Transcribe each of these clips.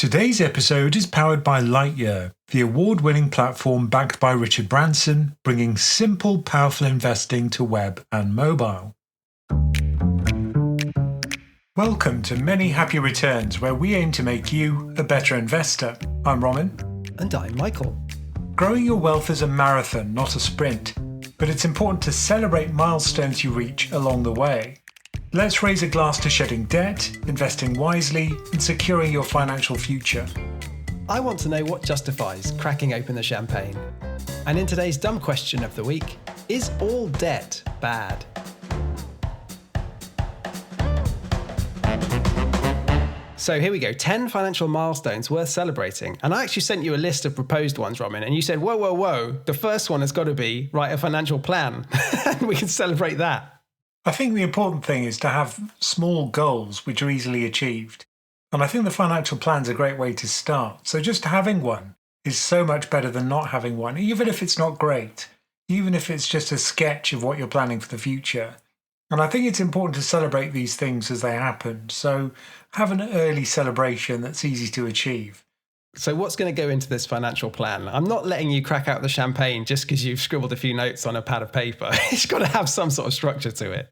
Today's episode is powered by Lightyear, the award-winning platform backed by Richard Branson, bringing simple, powerful investing to web and mobile. Welcome to Many Happy Returns, where we aim to make you a better investor. I'm Roman. And I'm Michael. Growing your wealth is a marathon, not a sprint, but it's important to celebrate milestones you reach along the way. Let's raise a glass to shedding debt, investing wisely, and securing your financial future. I want to know what justifies cracking open the champagne. And in today's dumb question of the week, is all debt bad? So here we go, 10 financial milestones worth celebrating. And I actually sent you a list of proposed ones, Roman, and you said, whoa. The first one has got to be write a financial plan. And we can celebrate that. I think the important thing is to have small goals which are easily achieved. And I think the financial plan's a great way to start. So just having one is so much better than not having one, even if it's not great, even if it's just a sketch of what you're planning for the future. And I think it's important to celebrate these things as they happen. So have an early celebration that's easy to achieve. So what's going to go into this financial plan? I'm not letting you crack out the champagne just because you've scribbled a few notes on a pad of paper. It's got to have some sort of structure to it.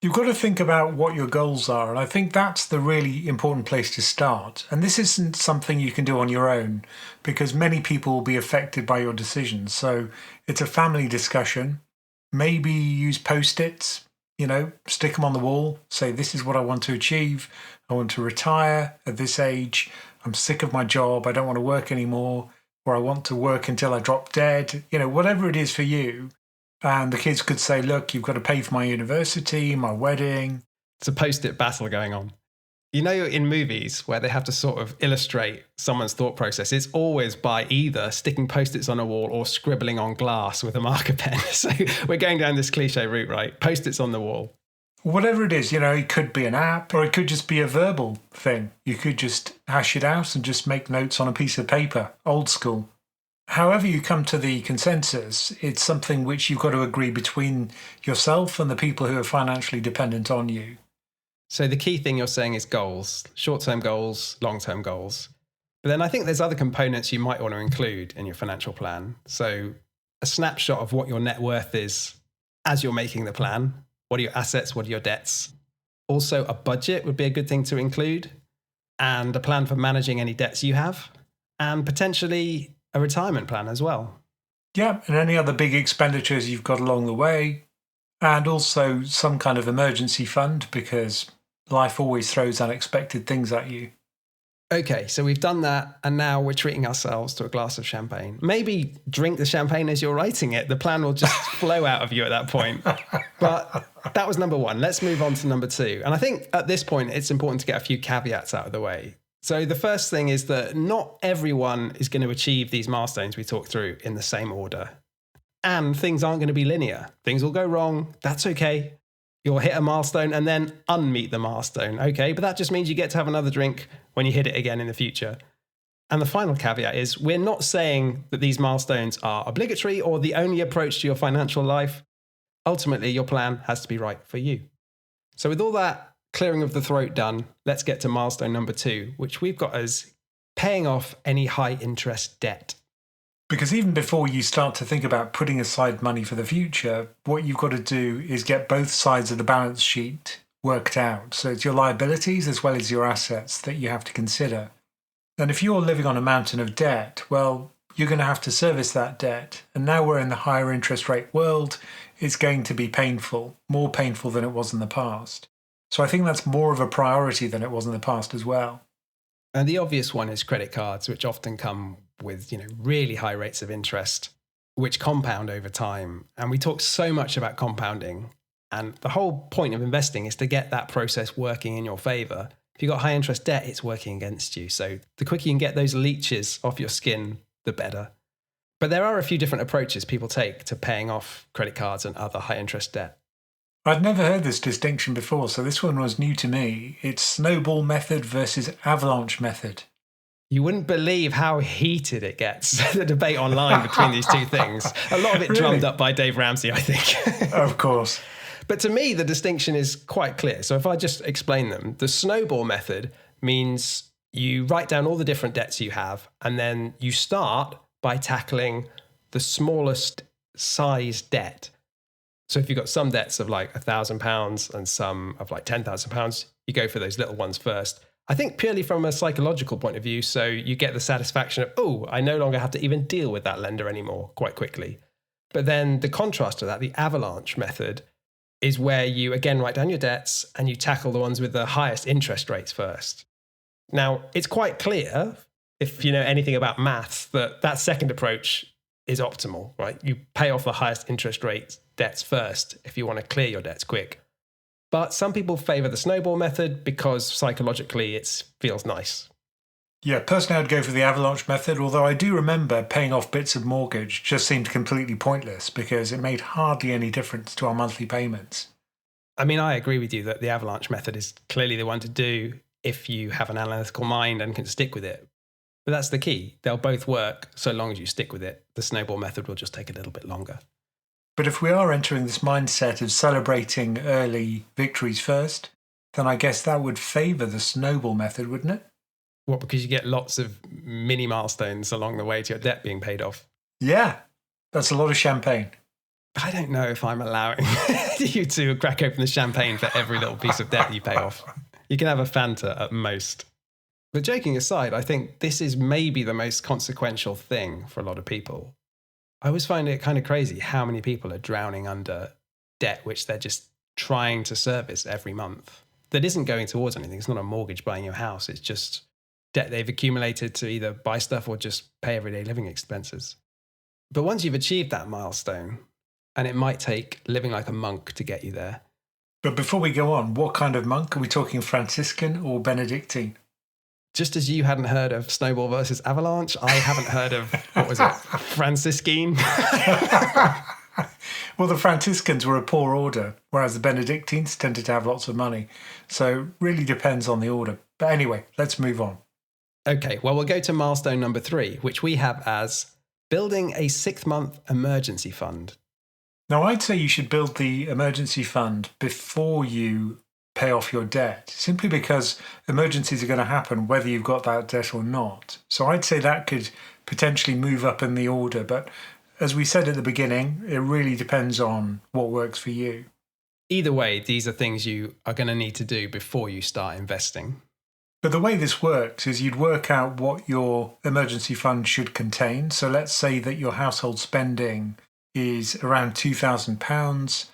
You've got to think about what your goals are, and I think that's the really important place to start. And this isn't something you can do on your own, because many people will be affected by your decisions. So it's a family discussion. Maybe use Post-its, stick them on the wall, say, this is what I want to achieve. I want to retire at this age. I'm sick of my job. I don't want to work anymore, or I want to work until I drop dead. Whatever it is for you. And the kids could say, look, you've got to pay for my university, my wedding. It's a Post-it battle going on. In movies where they have to sort of illustrate someone's thought process, it's always by either sticking Post-its on a wall or scribbling on glass with a marker pen. So we're going down this cliche route, right? Post-its on the wall. Whatever it is, it could be an app or it could just be a verbal thing. You could just hash it out and just make notes on a piece of paper, old school. However you come to the consensus, it's something which you've got to agree between yourself and the people who are financially dependent on you. So the key thing you're saying is goals, short-term goals, long-term goals. But then I think there's other components you might want to include in your financial plan. So a snapshot of what your net worth is as you're making the plan. What are your assets? What are your debts? Also, a budget would be a good thing to include, and a plan for managing any debts you have, and potentially a retirement plan as well. Yeah, and any other big expenditures you've got along the way, and also some kind of emergency fund, because life always throws unexpected things at you. Okay, so we've done that, and now we're treating ourselves to a glass of champagne. Maybe drink the champagne as you're writing it. The plan will just flow out of you at that point. But that was number one. Let's move on to number two. And I think at this point, it's important to get a few caveats out of the way. So the first thing is that not everyone is going to achieve these milestones we talked through in the same order. And things aren't going to be linear. Things will go wrong. That's okay. You'll hit a milestone and then unmeet the milestone. Okay, but that just means you get to have another drink when you hit it again in the future. And the final caveat is we're not saying that these milestones are obligatory or the only approach to your financial life. Ultimately, your plan has to be right for you. So with all that clearing of the throat done, let's get to milestone number 2, which we've got as paying off any high interest debt. Because even before you start to think about putting aside money for the future, what you've got to do is get both sides of the balance sheet worked out. So it's your liabilities as well as your assets that you have to consider. And if you're living on a mountain of debt, well, you're going to have to service that debt. And now we're in the higher interest rate world. It's going to be painful, more painful than it was in the past. So I think that's more of a priority than it was in the past as well. And the obvious one is credit cards, which often come with, really high rates of interest, which compound over time. And we talk so much about compounding. And the whole point of investing is to get that process working in your favor. If you've got high interest debt, it's working against you. So the quicker you can get those leeches off your skin, the better. But there are a few different approaches people take to paying off credit cards and other high interest debt. I'd never heard this distinction before, so this one was new to me. It's snowball method versus avalanche method. You wouldn't believe how heated it gets, the debate online between these two things. A lot of it drummed up by Dave Ramsey, I think. Of course. But to me, the distinction is quite clear. So if I just explain them, the snowball method means You write down all the different debts you have, and then you start by tackling the smallest size debt. So if you've got some debts of like £1,000 and some of like £10,000, you go for those little ones first. I think purely from a psychological point of view, so you get the satisfaction of, oh, I no longer have to even deal with that lender anymore quite quickly. But then the contrast to that, the avalanche method, is where you again write down your debts and you tackle the ones with the highest interest rates first. Now, it's quite clear, if you know anything about maths, that that second approach is optimal, right? You pay off the highest interest rate debts first if you want to clear your debts quick. But some people favor the snowball method because psychologically it feels nice. Yeah, personally I'd go for the avalanche method, although I do remember paying off bits of mortgage just seemed completely pointless because it made hardly any difference to our monthly payments. I mean, I agree with you that the avalanche method is clearly the one to do if you have an analytical mind and can stick with it. But that's the key. They'll both work so long as you stick with it. The snowball method will just take a little bit longer. But if we are entering this mindset of celebrating early victories first, then I guess that would favour the snowball method, wouldn't it? What, because you get lots of mini milestones along the way to your debt being paid off? Yeah, that's a lot of champagne. I don't know if I'm allowing you to crack open the champagne for every little piece of debt you pay off. You can have a Fanta at most. But joking aside, I think this is maybe the most consequential thing for a lot of people. I always find it kind of crazy how many people are drowning under debt which they're just trying to service every month. That isn't going towards anything. It's not a mortgage buying your house. It's just debt they've accumulated to either buy stuff or just pay everyday living expenses. But once you've achieved that milestone, and it might take living like a monk to get you there. But before we go on, what kind of monk? Are we talking Franciscan or Benedictine? Just as you hadn't heard of Snowball versus Avalanche, I haven't heard of, what was it, Franciscan? Well, the Franciscans were a poor order, whereas the Benedictines tended to have lots of money. So it really depends on the order. But anyway, let's move on. Okay, well, we'll go to milestone number 3, which we have as building a 6-month emergency fund. Now, I'd say you should build the emergency fund before you pay off your debt, simply because emergencies are going to happen whether you've got that debt or not. So I'd say that could potentially move up in the order. But as we said at the beginning, it really depends on what works for you. Either way, these are things you are going to need to do before you start investing. But the way this works is you'd work out what your emergency fund should contain. So let's say that your household spending is around £2,000.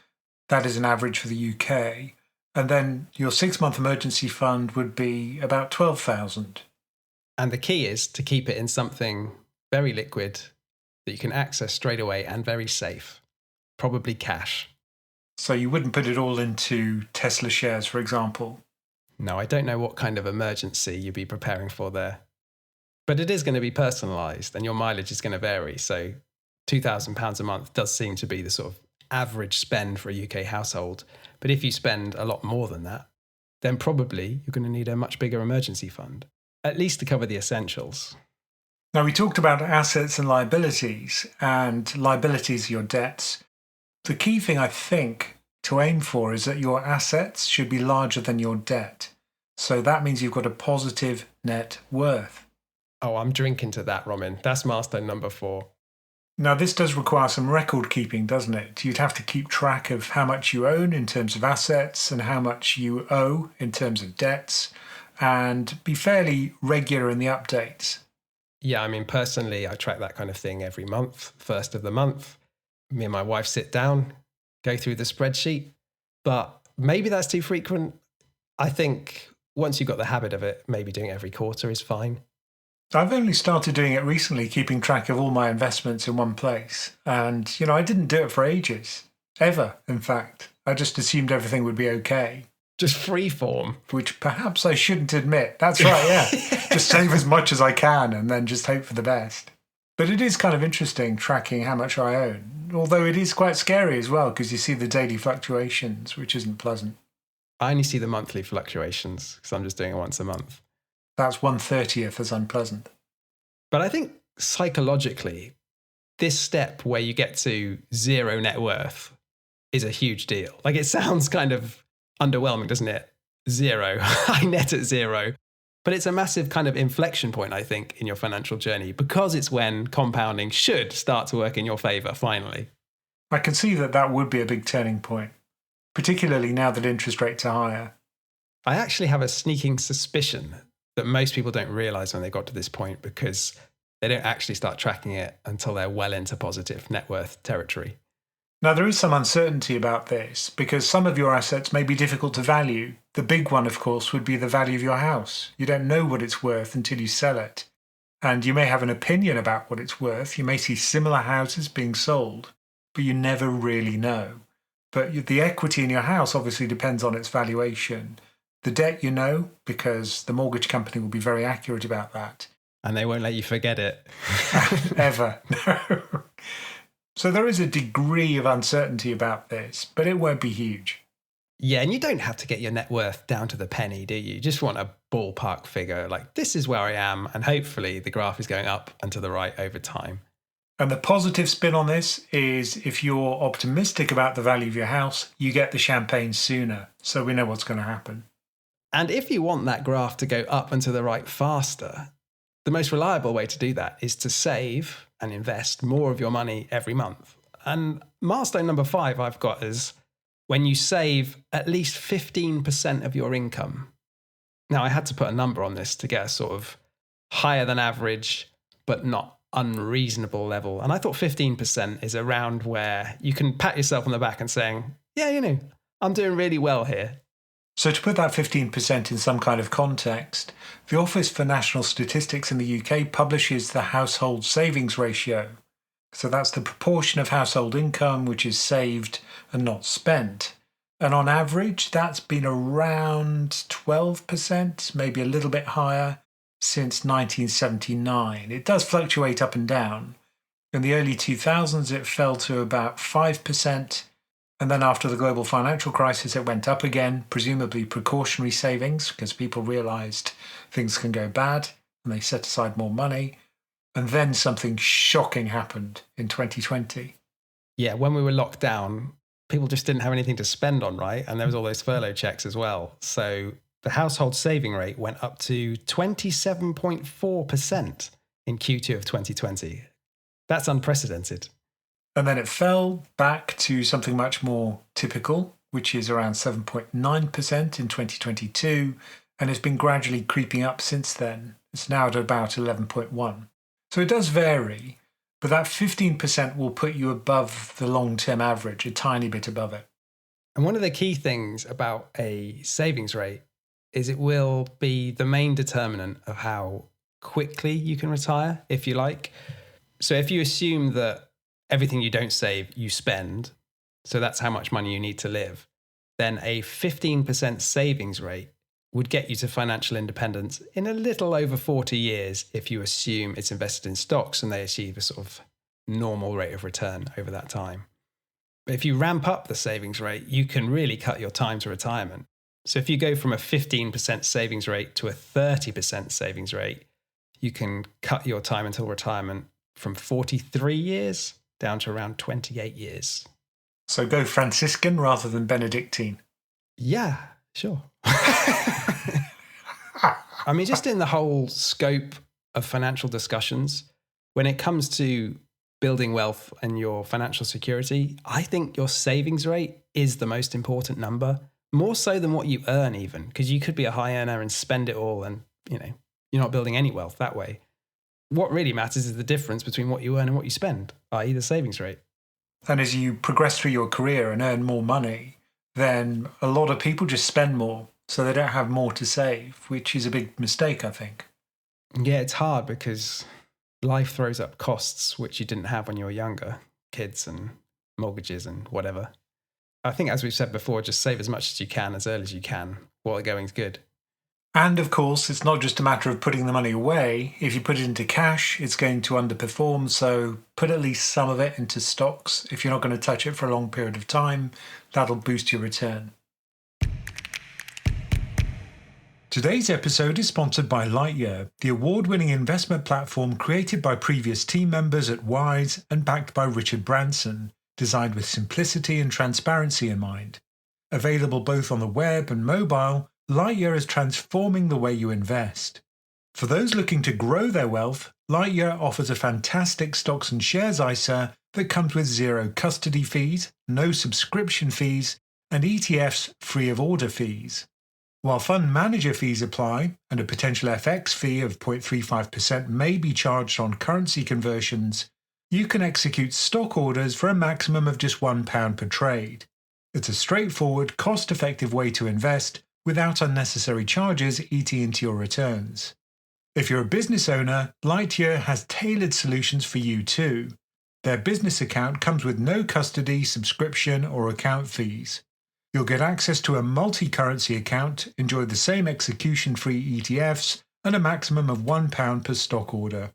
That is an average for the UK. And then your 6-month emergency fund would be about 12,000. And the key is to keep it in something very liquid that you can access straight away and very safe, probably cash. So you wouldn't put it all into Tesla shares, for example? No, I don't know what kind of emergency you'd be preparing for there. But it is going to be personalised and your mileage is going to vary. So £2,000 a month does seem to be the sort of average spend for a UK household. But if you spend a lot more than that, then probably you're going to need a much bigger emergency fund, at least to cover the essentials. Now, we talked about assets and liabilities, and liabilities are your debts. The key thing, I think, to aim for is that your assets should be larger than your debt. So that means you've got a positive net worth. Oh, I'm drinking to that, Roman. That's milestone number 4. Now, this does require some record keeping, doesn't it? You'd have to keep track of how much you own in terms of assets and how much you owe in terms of debts, and be fairly regular in the updates. Yeah, I mean, personally, I track that kind of thing every month, first of the month. Me and my wife sit down, go through the spreadsheet, but maybe that's too frequent. I think once you've got the habit of it, maybe doing it every quarter is fine. I've only started doing it recently, keeping track of all my investments in one place. And, I didn't do it for ages. Ever, in fact. I just assumed everything would be okay. Just free form. Which perhaps I shouldn't admit. That's right, yeah. Just save as much as I can and then just hope for the best. But it is kind of interesting tracking how much I own. Although it is quite scary as well, because you see the daily fluctuations, which isn't pleasant. I only see the monthly fluctuations because I'm just doing it once a month. That's 1/30th as unpleasant. But I think psychologically, this step where you get to 0 net worth is a huge deal. Like, it sounds kind of underwhelming, doesn't it? 0. I net at 0. But it's a massive kind of inflection point, I think, in your financial journey, because it's when compounding should start to work in your favor, finally. I can see that would be a big turning point, particularly now that interest rates are higher. I actually have a sneaking suspicion that most people don't realize when they got to this point, because they don't actually start tracking it until they're well into positive net worth territory. Now, there is some uncertainty about this because some of your assets may be difficult to value. The big one, of course, would be the value of your house. You don't know what it's worth until you sell it. And you may have an opinion about what it's worth. You may see similar houses being sold, but you never really know. But the equity in your house obviously depends on its valuation. The debt, you know, because the mortgage company will be very accurate about that. And they won't let you forget it. Ever. No. So there is a degree of uncertainty about this, but it won't be huge. Yeah, and you don't have to get your net worth down to the penny, do you? You just want a ballpark figure, like this is where I am, and hopefully the graph is going up and to the right over time. And the positive spin on this is if you're optimistic about the value of your house, you get the champagne sooner, so we know what's going to happen. And if you want that graph to go up and to the right faster, the most reliable way to do that is to save and invest more of your money every month. And milestone number 5 I've got is when you save at least 15% of your income. Now, I had to put a number on this to get a sort of higher than average, but not unreasonable level. And I thought 15% is around where you can pat yourself on the back and saying, yeah, you know, I'm doing really well here. So to put that 15% in some kind of context, the Office for National Statistics in the UK publishes the household savings ratio. So that's the proportion of household income which is saved and not spent. And on average, that's been around 12%, maybe a little bit higher, since 1979. It does fluctuate up and down. In the early 2000s, it fell to about 5%. And then after the global financial crisis, it went up again, presumably precautionary savings, because people realized things can go bad and they set aside more money. And then something shocking happened in 2020. Yeah, when we were locked down, people just didn't have anything to spend on, right? And there was all those furlough checks as well. So the household saving rate went up to 27.4% in Q2 of 2020. That's unprecedented. And then it fell back to something much more typical, which is around 7.9% in 2022, and it's been gradually creeping up since then. It's now at about 11.1%. So it does vary, but that 15% will put you above the long-term average, a tiny bit above it. And one of the key things about a savings rate is it will be the main determinant of how quickly you can retire, if you like. So if you assume that everything you don't save, you spend, so that's how much money you need to live, then a 15% savings rate would get you to financial independence in a little over 40 years if you assume it's invested in stocks and they achieve a sort of normal rate of return over that time. But if you ramp up the savings rate, you can really cut your time to retirement. So if you go from a 15% savings rate to a 30% savings rate, you can cut your time until retirement from 43 years down to around 28 years. So go Franciscan rather than Benedictine. Yeah, sure. I mean, just in the whole scope of financial discussions, when it comes to building wealth and your financial security, I think your savings rate is the most important number, more so than what you earn even, because you could be a high earner and spend it all and, you know, you're not building any wealth that way. What really matters is the difference between what you earn and what you spend, i.e. the savings rate. And as you progress through your career and earn more money, then a lot of people just spend more, so they don't have more to save, which is a big mistake, I think. Yeah, it's hard because life throws up costs which you didn't have when you were younger, kids and mortgages and whatever. I think, as we've said before, just save as much as you can, as early as you can, while the going's good. And of course, it's not just a matter of putting the money away. If you put it into cash, it's going to underperform. So put at least some of it into stocks. If you're not going to touch it for a long period of time, that'll boost your return. Today's episode is sponsored by Lightyear, the award-winning investment platform created by previous team members at Wise and backed by Richard Branson, designed with simplicity and transparency in mind. Available both on the web and mobile, Lightyear is transforming the way you invest. For those looking to grow their wealth, Lightyear offers a fantastic stocks and shares ISA that comes with zero custody fees, no subscription fees, and ETFs free of order fees. While fund manager fees apply and a potential FX fee of 0.35% may be charged on currency conversions, you can execute stock orders for a maximum of just £1 per trade. It's a straightforward, cost-effective way to invest without unnecessary charges eating into your returns. If you're a business owner, Lightyear has tailored solutions for you too. Their business account comes with no custody, subscription, or account fees. You'll get access to a multi-currency account, enjoy the same execution-free ETFs, and a maximum of £1 per stock order.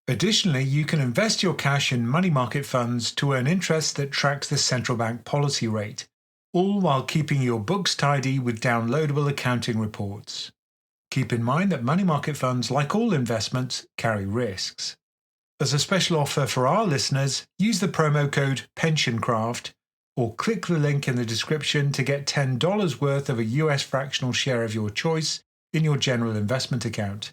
Additionally, you can invest your cash in money market funds to earn interest that tracks the central bank policy rate, all while keeping your books tidy with downloadable accounting reports. Keep in mind that money market funds, like all investments, carry risks. As a special offer for our listeners, use the promo code PensionCraft or click the link in the description to get $10 worth of a US fractional share of your choice in your general investment account.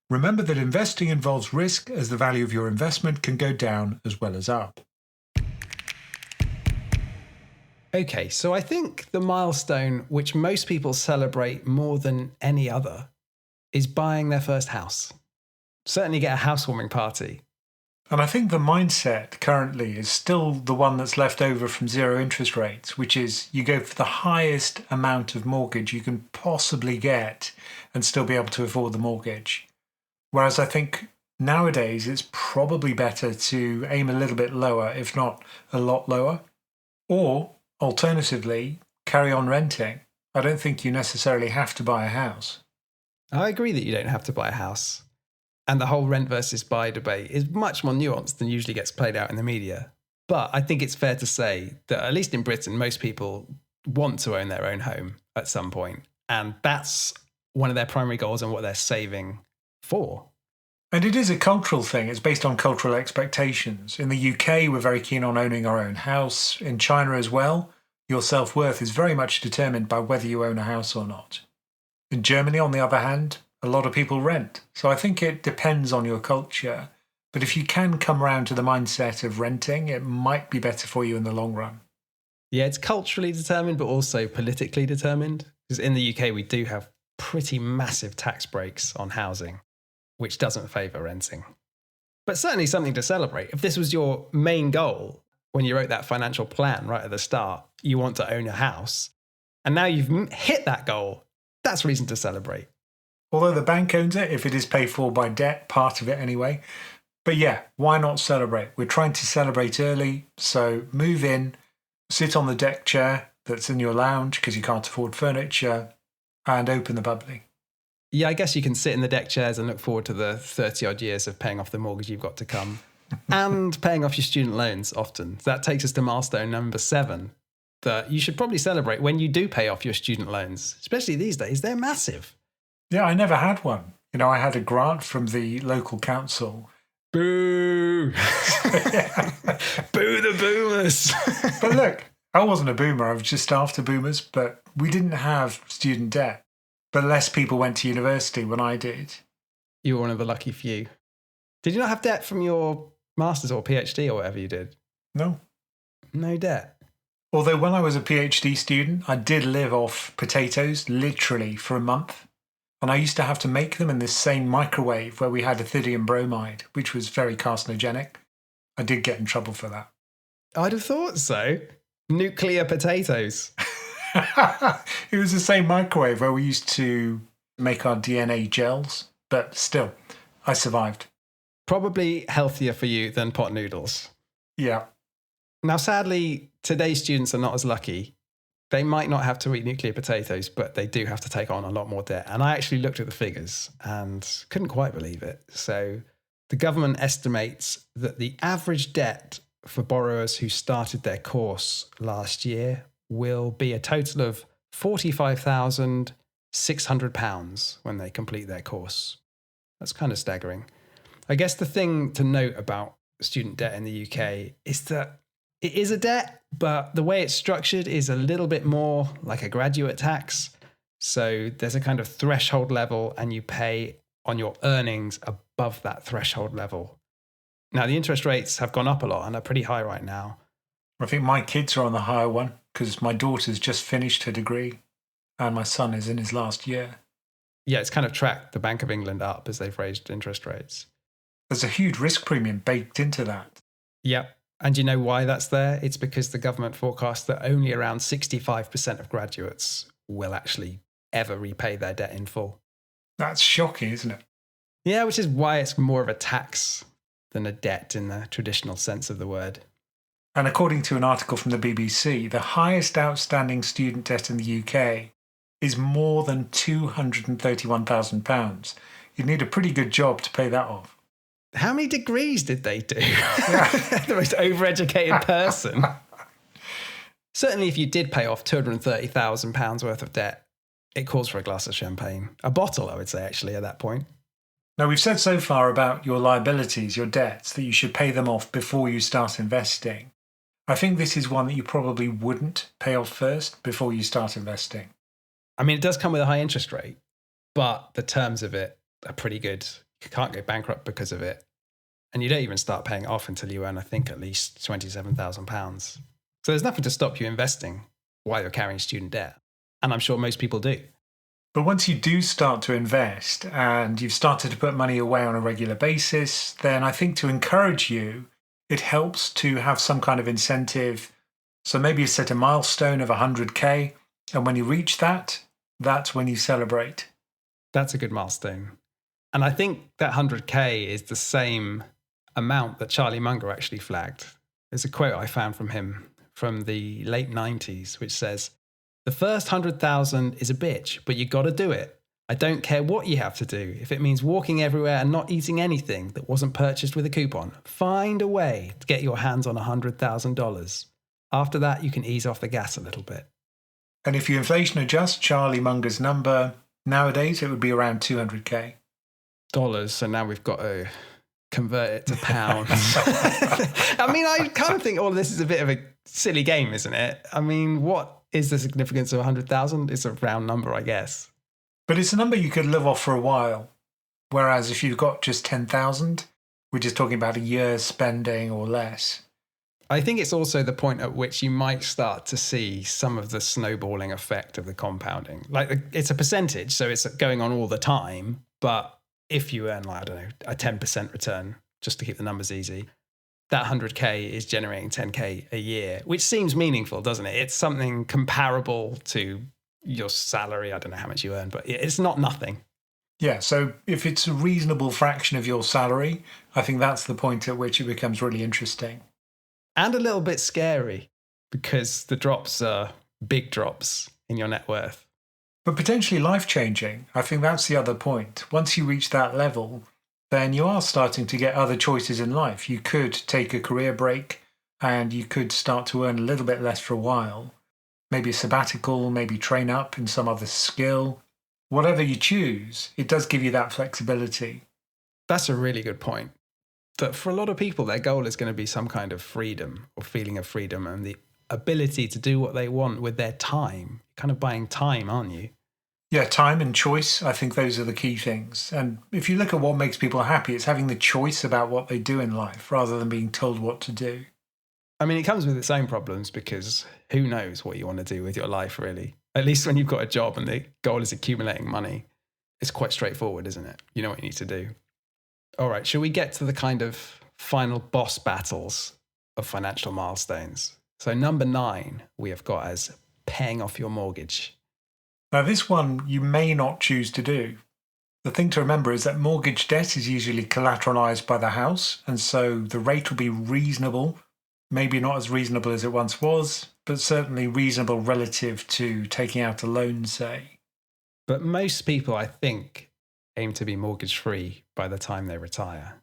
Remember that investing involves risk, as the value of your investment can go down as well as up. Okay, so I think the milestone which most people celebrate more than any other is buying their first house. Certainly get a housewarming party. And I think the mindset currently is still the one that's left over from zero interest rates, which is you go for the highest amount of mortgage you can possibly get and still be able to afford the mortgage. Whereas I think nowadays it's probably better to aim a little bit lower, if not a lot lower. Or, alternatively, carry on renting. I don't think you necessarily have to buy a house. I agree that you don't have to buy a house. And the whole rent versus buy debate is much more nuanced than usually gets played out in the media. But I think it's fair to say that, at least in Britain, most people want to own their own home at some point. And that's one of their primary goals and what they're saving for. And it is a cultural thing. It's based on cultural expectations. In the UK, we're very keen on owning our own house. In China as well, your self-worth is very much determined by whether you own a house or not. In Germany, on the other hand, a lot of people rent. So I think it depends on your culture. But if you can come around to the mindset of renting, it might be better for you in the long run. Yeah, it's culturally determined, but also politically determined. Because in the UK, we do have pretty massive tax breaks on housing, which doesn't favour renting. But certainly something to celebrate. If this was your main goal when you wrote that financial plan right at the start, you want to own a house, and now you've hit that goal, that's reason to celebrate. Although the bank owns it, if it is paid for by debt, part of it anyway. But yeah, why not celebrate? We're trying to celebrate early, so move in, sit on the deck chair that's in your lounge because you can't afford furniture, and open the bubbly. Yeah, I guess you can sit in the deck chairs and look forward to the 30-odd years of paying off the mortgage you've got to come and paying off your student loans often. That takes us to milestone number 7, that you should probably celebrate when you do pay off your student loans, especially these days. They're massive. Yeah, I never had one. I had a grant from the local council. Boo! Boo the boomers! But look, I wasn't a boomer. I was just after boomers, but we didn't have student debt. But less people went to university when I did. You were one of the lucky few. Did you not have debt from your master's or PhD or whatever you did? No. No debt. Although when I was a PhD student, I did live off potatoes, literally, for a month. And I used to have to make them in this same microwave where we had ethidium bromide, which was very carcinogenic. I did get in trouble for that. I'd have thought so. Nuclear potatoes. It was the same microwave where we used to make our DNA gels, but still, I survived. Probably healthier for you than pot noodles. Yeah. Now, sadly, today's students are not as lucky. They might not have to eat nuclear potatoes, but they do have to take on a lot more debt. And I actually looked at the figures and couldn't quite believe it. So the government estimates that the average debt for borrowers who started their course last year will be a total of £45,600 when they complete their course. That's kind of staggering. I guess the thing to note about student debt in the UK is that it is a debt, but the way it's structured is a little bit more like a graduate tax. So there's a kind of threshold level, and you pay on your earnings above that threshold level. Now, the interest rates have gone up a lot and are pretty high right now. I think my kids are on the higher one because my daughter's just finished her degree and my son is in his last year. Yeah, it's kind of tracked the Bank of England up as they've raised interest rates. There's a huge risk premium baked into that. Yep. And you know why that's there? It's because the government forecasts that only around 65% of graduates will actually ever repay their debt in full. That's shocking, isn't it? Yeah, which is why it's more of a tax than a debt in the traditional sense of the word. And according to an article from the BBC, the highest outstanding student debt in the UK is more than £231,000. You'd need a pretty good job to pay that off. How many degrees did they do? The most overeducated person. Certainly, if you did pay off £230,000 worth of debt, it calls for a glass of champagne. A bottle, I would say, actually, at that point. Now, we've said so far about your liabilities, your debts, that you should pay them off before you start investing. I think this is one that you probably wouldn't pay off first before you start investing. I mean, it does come with a high interest rate, but the terms of it are pretty good. You can't go bankrupt because of it. And you don't even start paying it off until you earn, I think, at least £27,000. So there's nothing to stop you investing while you're carrying student debt. And I'm sure most people do. But once you do start to invest and you've started to put money away on a regular basis, then I think to encourage you, it helps to have some kind of incentive. So maybe you set a milestone of 100K, and when you reach that, that's when you celebrate. That's a good milestone. And I think that 100K is the same amount that Charlie Munger actually flagged. There's a quote I found from him from the late 90s, which says, "The first 100,000 is a bitch, but you got to do it. I don't care what you have to do. If it means walking everywhere and not eating anything that wasn't purchased with a coupon, find a way to get your hands on $100,000. After that, you can ease off the gas a little bit." And if you inflation adjust Charlie Munger's number, nowadays it would be around 200K. Dollars, so now we've got to convert it to pounds. I mean, I kind of think all of this is a bit of a silly game, isn't it? I mean, what is the significance of 100,000? It's a round number, I guess. But it's a number you could live off for a while. Whereas if you've got just 10,000, we're just talking about a year's spending or less. I think it's also the point at which you might start to see some of the snowballing effect of the compounding. Like, it's a percentage, so it's going on all the time. But if you earn, like, I don't know, a 10% return, just to keep the numbers easy, that 100K is generating 10K a year, which seems meaningful, doesn't it? It's something comparable to your salary. I don't know how much you earn, but it's not nothing. Yeah, so if it's a reasonable fraction of your salary, I think that's the point at which it becomes really interesting. And a little bit scary, because the drops are big drops in your net worth. But potentially life-changing. I think that's the other point. Once you reach that level, then you are starting to get other choices in life. You could take a career break and you could start to earn a little bit less for a while. Maybe a sabbatical, maybe train up in some other skill. Whatever you choose, it does give you that flexibility. That's a really good point. That for a lot of people, their goal is going to be some kind of freedom or feeling of freedom and the ability to do what they want with their time. You're kind of buying time, aren't you? Yeah, time and choice, I think those are the key things. And if you look at what makes people happy, it's having the choice about what they do in life rather than being told what to do. I mean, it comes with its own problems because who knows what you want to do with your life, really? At least when you've got a job and the goal is accumulating money, it's quite straightforward, isn't it? You know what you need to do. All right, shall we get to the kind of final boss battles of financial milestones? So number 9, we have got as paying off your mortgage. Now, this one you may not choose to do. The thing to remember is that mortgage debt is usually collateralized by the house, and so the rate will be reasonable. Maybe not as reasonable as it once was, but certainly reasonable relative to taking out a loan, say. But most people, I think, aim to be mortgage-free by the time they retire.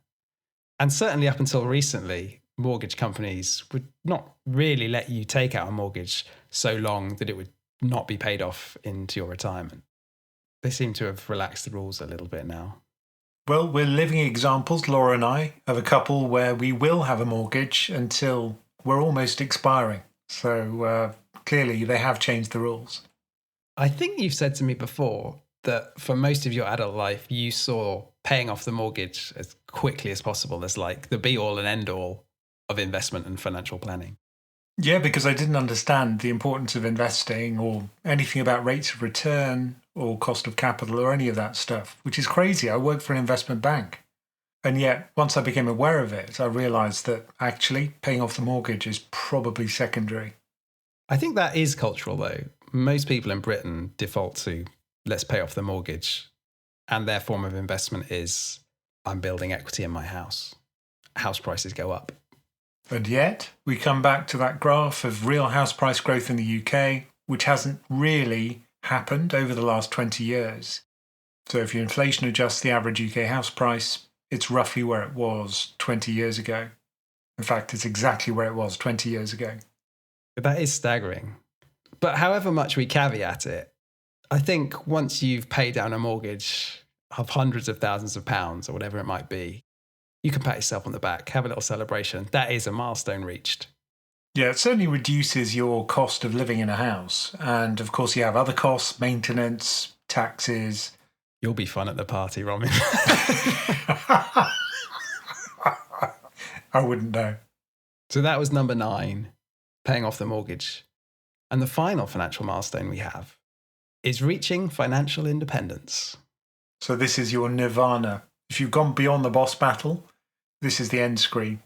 And certainly up until recently, mortgage companies would not really let you take out a mortgage so long that it would not be paid off into your retirement. They seem to have relaxed the rules a little bit now. Well, we're living examples, Laura and I, of a couple where we will have a mortgage until we're almost expiring. So clearly they have changed the rules. I think you've said to me before that for most of your adult life, you saw paying off the mortgage as quickly as possible as like the be all and end all of investment and financial planning. Yeah, because I didn't understand the importance of investing or anything about rates of return or cost of capital or any of that stuff, which is crazy. I worked for an investment bank. And yet, once I became aware of it, I realized that actually paying off the mortgage is probably secondary. I think that is cultural, though. Most people in Britain default to let's pay off the mortgage. And their form of investment is I'm building equity in my house. House prices go up. And yet, we come back to that graph of real house price growth in the UK, which hasn't really happened over the last 20 years. So if you inflation adjust the average UK house price, it's roughly where it was 20 years ago. In fact, it's exactly where it was 20 years ago. That is staggering. But however much we caveat it, I think once you've paid down a mortgage of hundreds of thousands of pounds or whatever it might be, you can pat yourself on the back, have a little celebration. That is a milestone reached. Yeah, it certainly reduces your cost of living in a house. And of course, you have other costs, maintenance, taxes. You'll be fun at the party, Roman. I wouldn't know. So that was number 9, paying off the mortgage. And the final financial milestone we have is reaching financial independence. So this is your nirvana. If you've gone beyond the boss battle, this is the end screen.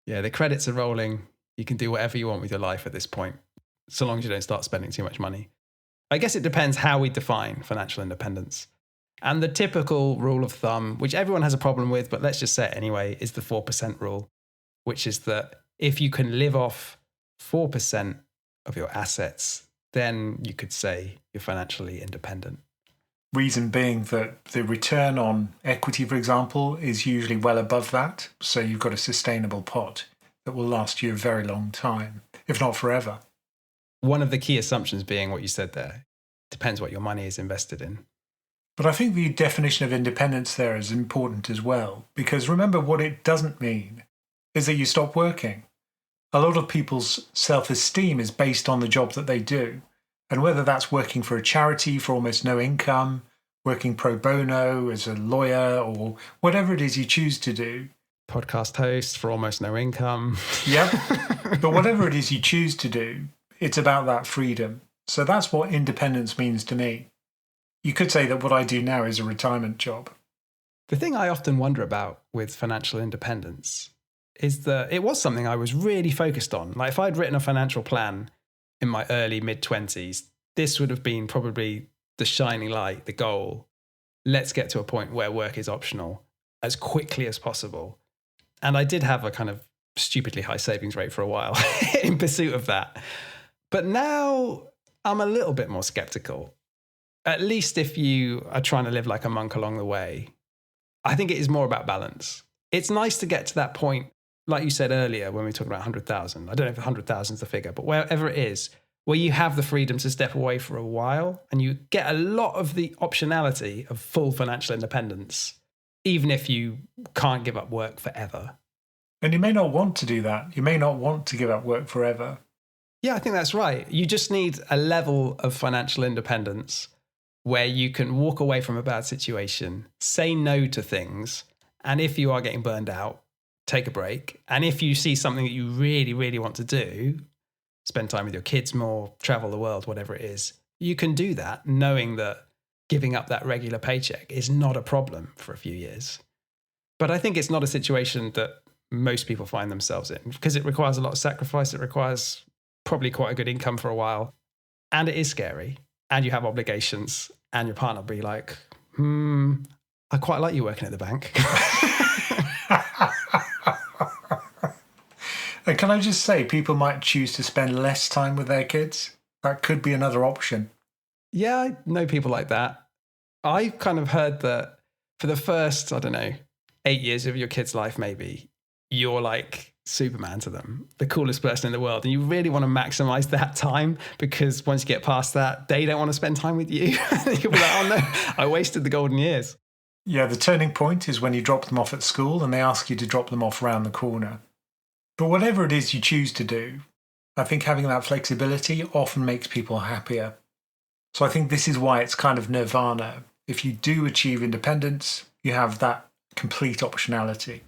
Yeah, the credits are rolling. You can do whatever you want with your life at this point, so long as you don't start spending too much money. I guess it depends how we define financial independence. And the typical rule of thumb, which everyone has a problem with, but let's just say it anyway, is the 4% rule, which is that if you can live off 4% of your assets, then you could say you're financially independent. Reason being that the return on equity, for example, is usually well above that. So you've got a sustainable pot that will last you a very long time, if not forever. One of the key assumptions being what you said there, depends what your money is invested in. But I think the definition of independence there is important as well, because remember what it doesn't mean is that you stop working. A lot of people's self-esteem is based on the job that they do. And whether that's working for a charity for almost no income, working pro bono as a lawyer, or whatever it is you choose to do. Podcast host for almost no income. Yep. But whatever it is you choose to do, it's about that freedom. So that's what independence means to me. You could say that what I do now is a retirement job. The thing I often wonder about with financial independence is that it was something I was really focused on. Like if I'd written a financial plan in my early mid-20s, this would have been probably the shining light, the goal. Let's get to a point where work is optional as quickly as possible. And I did have a kind of stupidly high savings rate for a while in pursuit of that. But now I'm a little bit more skeptical. At least if you are trying to live like a monk along the way, I think it is more about balance. It's nice to get to that point, like you said earlier when we were talking about 100,000. I don't know if 100,000 is the figure, but wherever it is, where you have the freedom to step away for a while and you get a lot of the optionality of full financial independence, even if you can't give up work forever. And you may not want to do that. You may not want to give up work forever. Yeah, I think that's right. You just need a level of financial independence where you can walk away from a bad situation, say no to things, and if you are getting burned out, take a break. And if you see something that you really, really want to do, spend time with your kids more, travel the world, whatever it is, you can do that knowing that giving up that regular paycheck is not a problem for a few years. But I think it's not a situation that most people find themselves in because it requires a lot of sacrifice. It requires probably quite a good income for a while. And it is scary. And you have obligations. And your partner will be like, I quite like you working at the bank. And can I just say, people might choose to spend less time with their kids. That could be another option. Yeah, I know people like that. I kind of heard that for the first, 8 years of your kid's life, maybe, you're like Superman to them, the coolest person in the world. And you really want to maximize that time because once you get past that, they don't want to spend time with you. You'll be like, oh no, I wasted the golden years. Yeah, the turning point is when you drop them off at school and they ask you to drop them off around the corner. But whatever it is you choose to do, I think having that flexibility often makes people happier. So I think this is why it's kind of nirvana. If you do achieve independence, you have that complete optionality.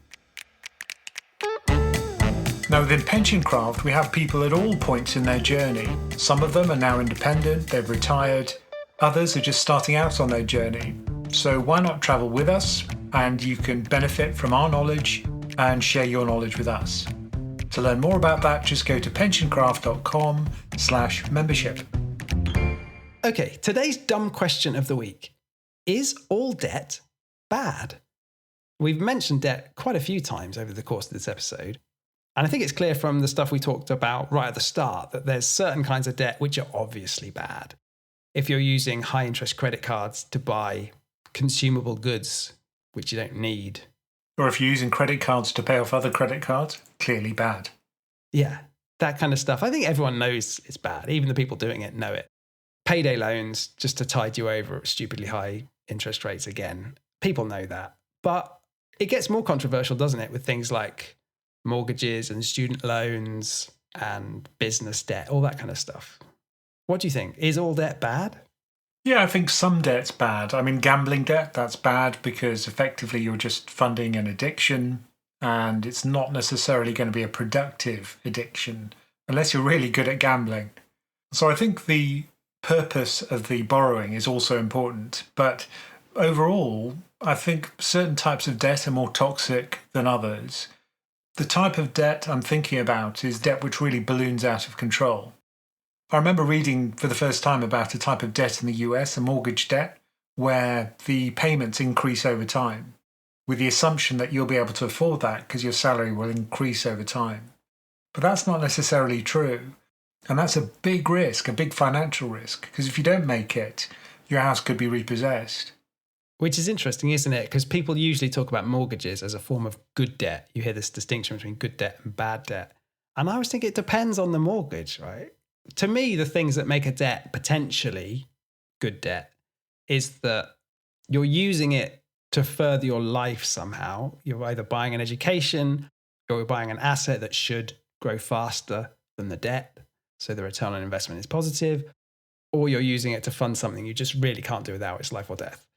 Now within PensionCraft, we have people at all points in their journey. Some of them are now independent, they've retired. Others are just starting out on their journey. So why not travel with us, and you can benefit from our knowledge and share your knowledge with us. To learn more about that, just go to pensioncraft.com/membership. Okay, today's dumb question of the week. Is all debt bad? We've mentioned debt quite a few times over the course of this episode. And I think it's clear from the stuff we talked about right at the start that there's certain kinds of debt which are obviously bad. If you're using high interest credit cards to buy consumable goods which you don't need. Or if you're using credit cards to pay off other credit cards, clearly bad. Yeah, that kind of stuff. I think everyone knows it's bad. Even the people doing it know it. Payday loans just to tide you over at stupidly high interest rates again. People know that. But it gets more controversial, doesn't it, with things like mortgages and student loans and business debt, all that kind of stuff. What do you think? Is all debt bad? Yeah, I think some debt's bad. I mean, gambling debt, that's bad because effectively you're just funding an addiction and it's not necessarily going to be a productive addiction unless you're really good at gambling. So I think the purpose of the borrowing is also important. But overall, I think certain types of debt are more toxic than others. The type of debt I'm thinking about is debt which really balloons out of control. I remember reading for the first time about a type of debt in the US, a mortgage debt, where the payments increase over time, with the assumption that you'll be able to afford that because your salary will increase over time. But that's not necessarily true. And that's a big risk, a big financial risk, because if you don't make it, your house could be repossessed. Which is interesting, isn't it? Because people usually talk about mortgages as a form of good debt. You hear this distinction between good debt and bad debt. And I always think it depends on the mortgage, right? To me, the things that make a debt potentially good debt is that you're using it to further your life somehow. You're either buying an education or you're buying an asset that should grow faster than the debt, so the return on investment is positive, or you're using it to fund something you just really can't do without. It's life or death.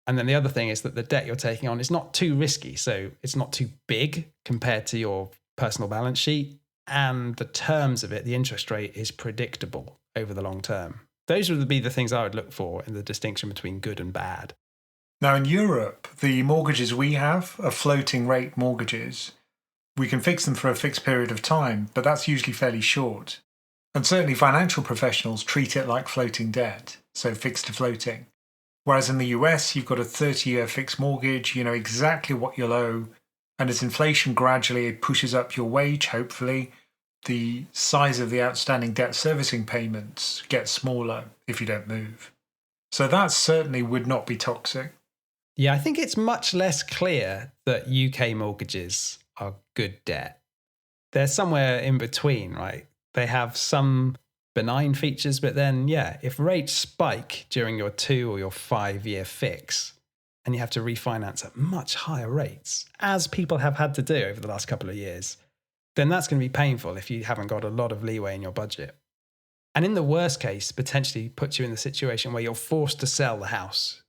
And then the other thing is that the debt you're taking on is not too risky. So it's not too big compared to your personal balance sheet. And the terms of it, the interest rate, is predictable over the long term. Those would be the things I would look for in the distinction between good and bad. Now in Europe, the mortgages we have are floating rate mortgages. We can fix them for a fixed period of time, but that's usually fairly short. And certainly financial professionals treat it like floating debt, so fixed to floating. Whereas in the US, you've got a 30-year fixed mortgage, you know exactly what you'll owe. And as inflation gradually pushes up your wage, hopefully, the size of the outstanding debt servicing payments gets smaller if you don't move. So that certainly would not be toxic. Yeah, I think it's much less clear that UK mortgages are good debt. They're somewhere in between, right? They have some benign features, but then, yeah, if rates spike during your 2 or your 5-year fix and you have to refinance at much higher rates, as people have had to do over the last couple of years, then that's going to be painful if you haven't got a lot of leeway in your budget. And in the worst case, potentially puts you in the situation where you're forced to sell the house.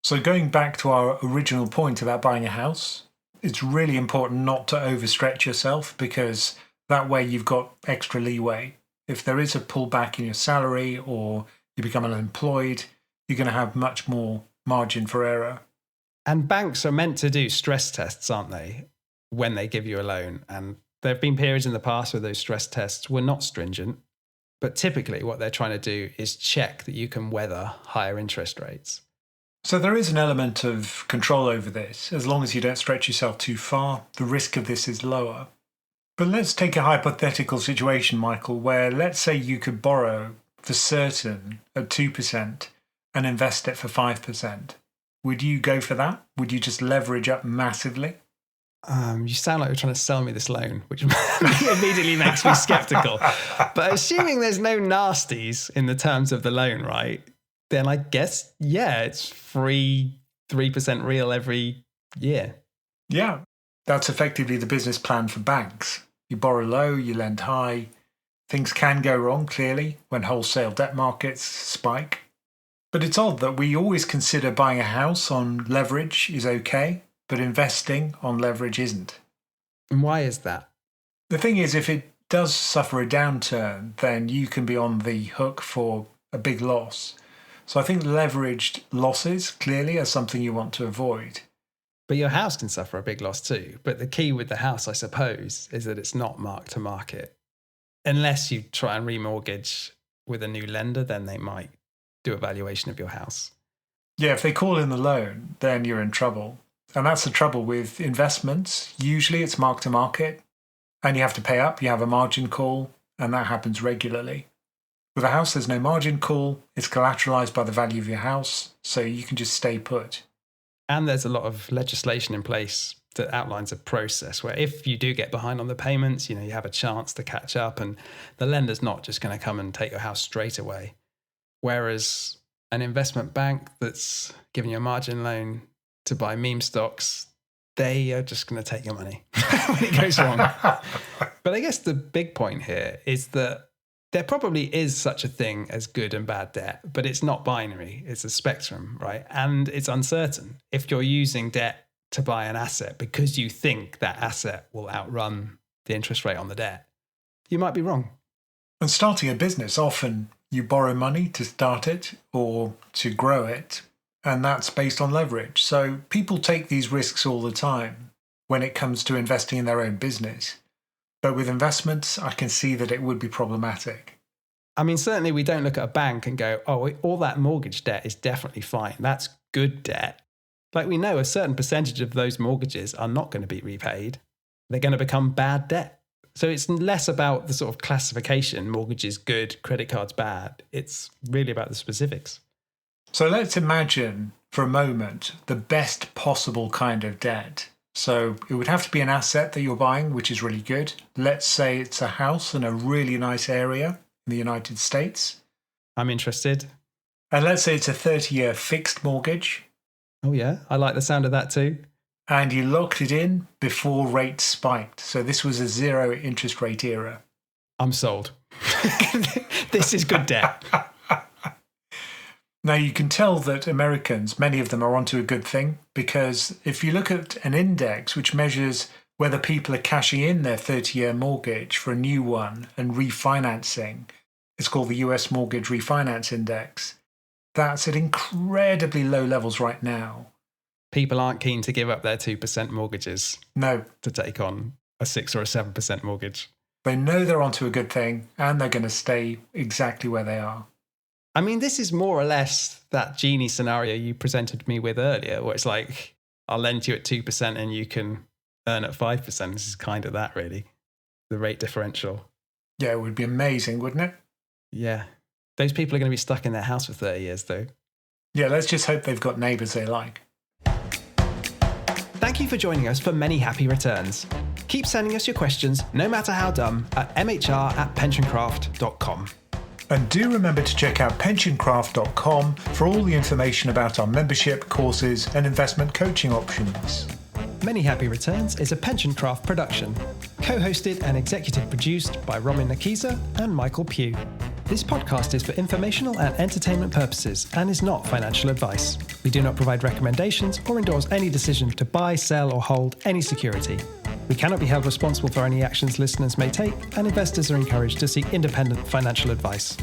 So going back to our original point about buying a house, it's really important not to overstretch yourself because that way you've got extra leeway. If there is a pullback in your salary or you become unemployed, you're going to have much more margin for error. And banks are meant to do stress tests, aren't they, when they give you a loan? And there have been periods in the past where those stress tests were not stringent. But typically what they're trying to do is check that you can weather higher interest rates. So there is an element of control over this. As long as you don't stretch yourself too far, the risk of this is lower. But let's take a hypothetical situation, Michael, where let's say you could borrow for certain at 2% and invest it for 5%. Would you go for that? Would you just leverage up massively? You sound like you're trying to sell me this loan, which immediately makes me skeptical. But assuming there's no nasties in the terms of the loan, right? Then I guess, yeah, it's free 3% real every year. Yeah, that's effectively the business plan for banks. You borrow low, you lend high. Things can go wrong, clearly, when wholesale debt markets spike. But it's odd that we always consider buying a house on leverage is okay, but investing on leverage isn't. And why is that? The thing is, if it does suffer a downturn, then you can be on the hook for a big loss. So I think leveraged losses clearly are something you want to avoid. But your house can suffer a big loss too. But the key with the house, I suppose, is that it's not mark to market. Unless you try and remortgage with a new lender, then they might do a valuation of your house. Yeah, if they call in the loan, then you're in trouble. And that's the trouble with investments. Usually it's mark to market and you have to pay up. You have a margin call, and that happens regularly. With a house, there's no margin call. It's collateralized by the value of your house, so you can just stay put. And there's a lot of legislation in place that outlines a process where if you do get behind on the payments, you have a chance to catch up, and the lender's not just going to come and take your house straight away. Whereas an investment bank that's giving you a margin loan to buy meme stocks, they are just going to take your money when it goes wrong. But I guess the big point here is that there probably is such a thing as good and bad debt, but it's not binary. It's a spectrum, right? And it's uncertain. If you're using debt to buy an asset because you think that asset will outrun the interest rate on the debt, you might be wrong. And starting a business, often you borrow money to start it or to grow it, and that's based on leverage. So people take these risks all the time when it comes to investing in their own business. But with investments, I can see that it would be problematic. I mean, certainly we don't look at a bank and go, oh, all that mortgage debt is definitely fine. That's good debt. Like, we know a certain percentage of those mortgages are not going to be repaid. They're going to become bad debt. So it's less about the sort of classification, mortgages good, credit cards bad. It's really about the specifics. So let's imagine for a moment the best possible kind of debt. So it would have to be an asset that you're buying, which is really good. Let's say it's a house in a really nice area in the United States. I'm interested. And let's say it's a 30-year fixed mortgage. Oh, yeah. I like the sound of that too. And you locked it in before rates spiked. So this was a zero interest rate era. I'm sold. This is good debt. Now, you can tell that Americans, many of them are onto a good thing, because if you look at an index which measures whether people are cashing in their 30-year mortgage for a new one and refinancing, it's called the US Mortgage Refinance Index. That's at incredibly low levels right now. People aren't keen to give up their 2% mortgages. No. To take on a 6 or a 7% mortgage. They know they're onto a good thing and they're going to stay exactly where they are. I mean, this is more or less that genie scenario you presented me with earlier, where it's like, I'll lend you at 2% and you can earn at 5%. This is kind of that, really. The rate differential. Yeah, it would be amazing, wouldn't it? Yeah. Those people are going to be stuck in their house for 30 years, though. Yeah, let's just hope they've got neighbours they like. Thank you for joining us for Many Happy Returns. Keep sending us your questions, no matter how dumb, at mhr@pensioncraft.com. And do remember to check out PensionCraft.com for all the information about our membership, courses, and investment coaching options. Many Happy Returns is a PensionCraft production, co-hosted and executive produced by Roman Nakiza and Michael Pugh. This podcast is for informational and entertainment purposes and is not financial advice. We do not provide recommendations or endorse any decision to buy, sell, or hold any security. We cannot be held responsible for any actions listeners may take, and investors are encouraged to seek independent financial advice.